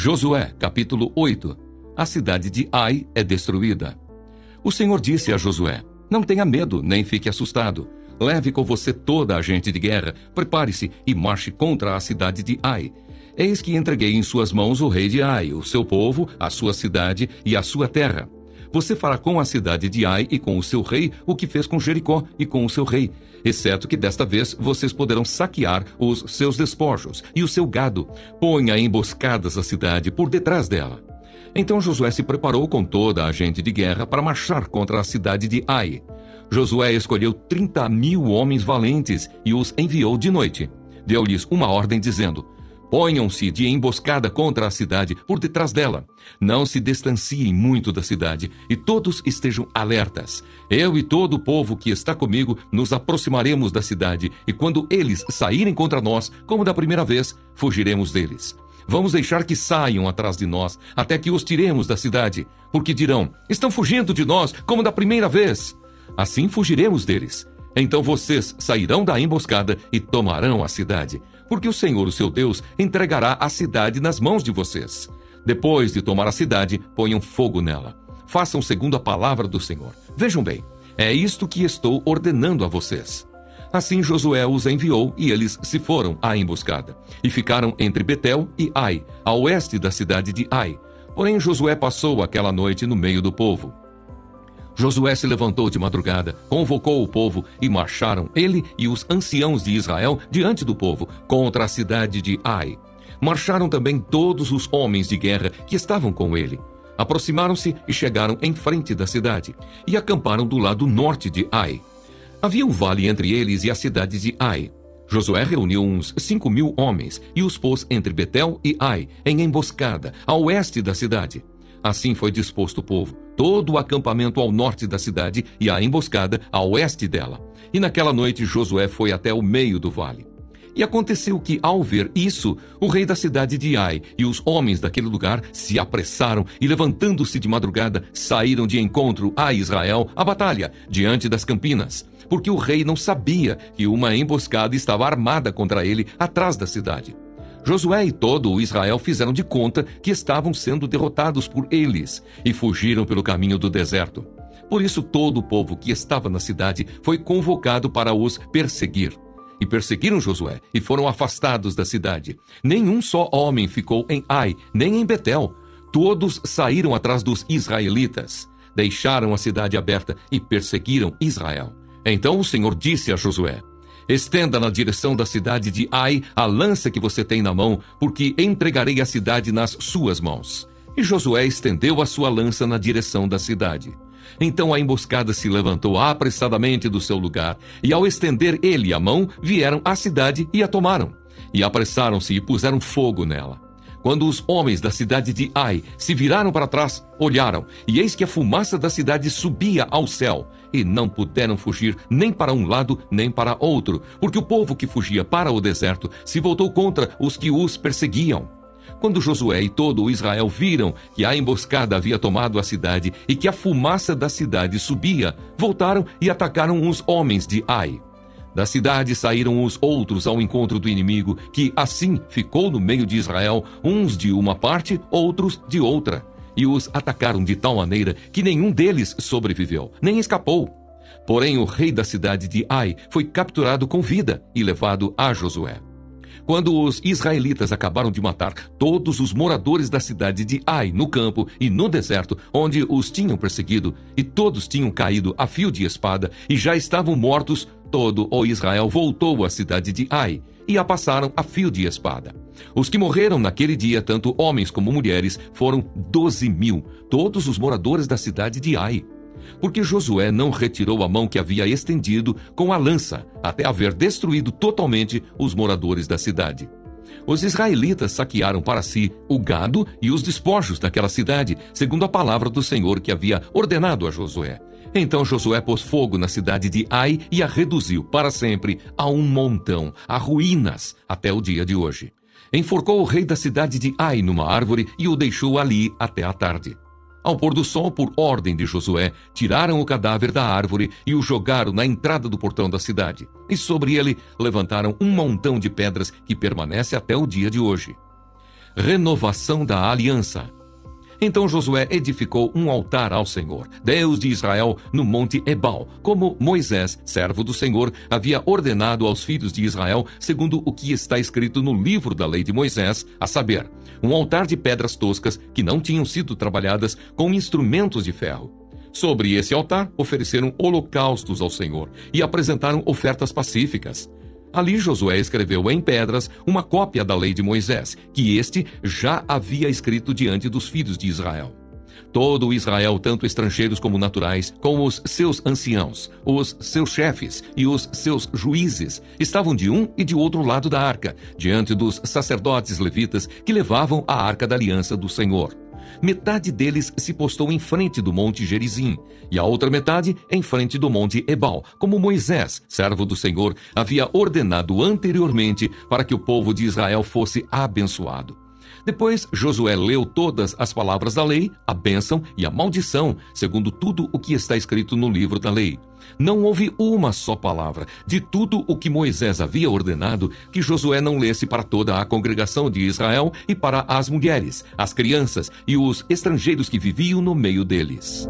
Josué, capítulo 8. A cidade de Ai é destruída. O Senhor disse a Josué: não tenha medo, nem fique assustado. Leve com você toda a gente de guerra, prepare-se e marche contra a cidade de Ai. Eis que entreguei em suas mãos o rei de Ai, o seu povo, a sua cidade e a sua terra. Você fará com a cidade de Ai e com o seu rei o que fez com Jericó e com o seu rei, exceto que desta vez vocês poderão saquear os seus despojos e o seu gado. Ponha emboscadas a cidade por detrás dela. Então Josué se preparou com toda a gente de guerra para marchar contra a cidade de Ai. Josué escolheu 30.000 homens valentes e os enviou de noite. Deu-lhes uma ordem dizendo: ponham-se de emboscada contra a cidade por detrás dela. Não se distanciem muito da cidade e todos estejam alertas. Eu e todo o povo que está comigo nos aproximaremos da cidade e quando eles saírem contra nós, como da primeira vez, fugiremos deles. Vamos deixar que saiam atrás de nós até que os tiremos da cidade, porque dirão: estão fugindo de nós como da primeira vez. Assim fugiremos deles. Então vocês sairão da emboscada e tomarão a cidade, porque o Senhor, o seu Deus, entregará a cidade nas mãos de vocês. Depois de tomar a cidade, ponham fogo nela. Façam segundo a palavra do Senhor. Vejam bem, é isto que estou ordenando a vocês. Assim Josué os enviou e eles se foram à emboscada, e ficaram entre Betel e Ai, a oeste da cidade de Ai. Porém Josué passou aquela noite no meio do povo. Josué se levantou de madrugada, convocou o povo e marcharam ele e os anciãos de Israel diante do povo, contra a cidade de Ai. Marcharam também todos os homens de guerra que estavam com ele. Aproximaram-se e chegaram em frente da cidade, e acamparam do lado norte de Ai. Havia um vale entre eles e a cidade de Ai. Josué reuniu uns 5.000 homens e os pôs entre Betel e Ai, em emboscada, a oeste da cidade. Assim foi disposto o povo, todo o acampamento ao norte da cidade e a emboscada a oeste dela. E naquela noite Josué foi até o meio do vale. E aconteceu que, ao ver isso, o rei da cidade de Ai e os homens daquele lugar se apressaram e, levantando-se de madrugada, saíram de encontro a Israel à batalha, diante das campinas, porque o rei não sabia que uma emboscada estava armada contra ele atrás da cidade. Josué e todo o Israel fizeram de conta que estavam sendo derrotados por eles e fugiram pelo caminho do deserto. Por isso todo o povo que estava na cidade foi convocado para os perseguir. E perseguiram Josué e foram afastados da cidade. Nenhum só homem ficou em Ai, nem em Betel. Todos saíram atrás dos israelitas. Deixaram a cidade aberta e perseguiram Israel. Então o Senhor disse a Josué: estenda na direção da cidade de Ai a lança que você tem na mão, porque entregarei a cidade nas suas mãos. E Josué estendeu a sua lança na direção da cidade. Então a emboscada se levantou apressadamente do seu lugar, e ao estender ele a mão, vieram à cidade e a tomaram. E apressaram-se e puseram fogo nela. Quando os homens da cidade de Ai se viraram para trás, olharam, e eis que a fumaça da cidade subia ao céu, e não puderam fugir nem para um lado nem para outro, porque o povo que fugia para o deserto se voltou contra os que os perseguiam. Quando Josué e todo o Israel viram que a emboscada havia tomado a cidade e que a fumaça da cidade subia, voltaram e atacaram os homens de Ai. Da cidade saíram os outros ao encontro do inimigo, que assim ficou no meio de Israel, uns de uma parte, outros de outra. E os atacaram de tal maneira que nenhum deles sobreviveu, nem escapou. Porém o rei da cidade de Ai foi capturado com vida e levado a Josué. Quando os israelitas acabaram de matar todos os moradores da cidade de Ai no campo e no deserto, onde os tinham perseguido, e todos tinham caído a fio de espada e já estavam mortos, todo o Israel voltou à cidade de Ai e a passaram a fio de espada. Os que morreram naquele dia, tanto homens como mulheres, foram 12.000, todos os moradores da cidade de Ai. Porque Josué não retirou a mão que havia estendido com a lança, até haver destruído totalmente os moradores da cidade. Os israelitas saquearam para si o gado e os despojos daquela cidade, segundo a palavra do Senhor que havia ordenado a Josué. Então Josué pôs fogo na cidade de Ai e a reduziu para sempre a um montão, a ruínas, até o dia de hoje. Enforcou o rei da cidade de Ai numa árvore e o deixou ali até a tarde. Ao pôr do sol, por ordem de Josué, tiraram o cadáver da árvore e o jogaram na entrada do portão da cidade. E sobre ele levantaram um montão de pedras que permanece até o dia de hoje. Renovação da aliança. Então Josué edificou um altar ao Senhor, Deus de Israel, no monte Ebal, como Moisés, servo do Senhor, havia ordenado aos filhos de Israel, segundo o que está escrito no livro da lei de Moisés, a saber, um altar de pedras toscas que não tinham sido trabalhadas com instrumentos de ferro. Sobre esse altar ofereceram holocaustos ao Senhor e apresentaram ofertas pacíficas. Ali Josué escreveu em pedras uma cópia da lei de Moisés, que este já havia escrito diante dos filhos de Israel. Todo o Israel, tanto estrangeiros como naturais, com os seus anciãos, os seus chefes e os seus juízes, estavam de um e de outro lado da arca, diante dos sacerdotes levitas que levavam a arca da aliança do Senhor. Metade deles se postou em frente do monte Gerizim, e a outra metade em frente do monte Ebal, como Moisés, servo do Senhor, havia ordenado anteriormente para que o povo de Israel fosse abençoado. Depois Josué leu todas as palavras da lei, a bênção e a maldição, segundo tudo o que está escrito no livro da lei. Não houve uma só palavra de tudo o que Moisés havia ordenado que Josué não lesse para toda a congregação de Israel e para as mulheres, as crianças e os estrangeiros que viviam no meio deles.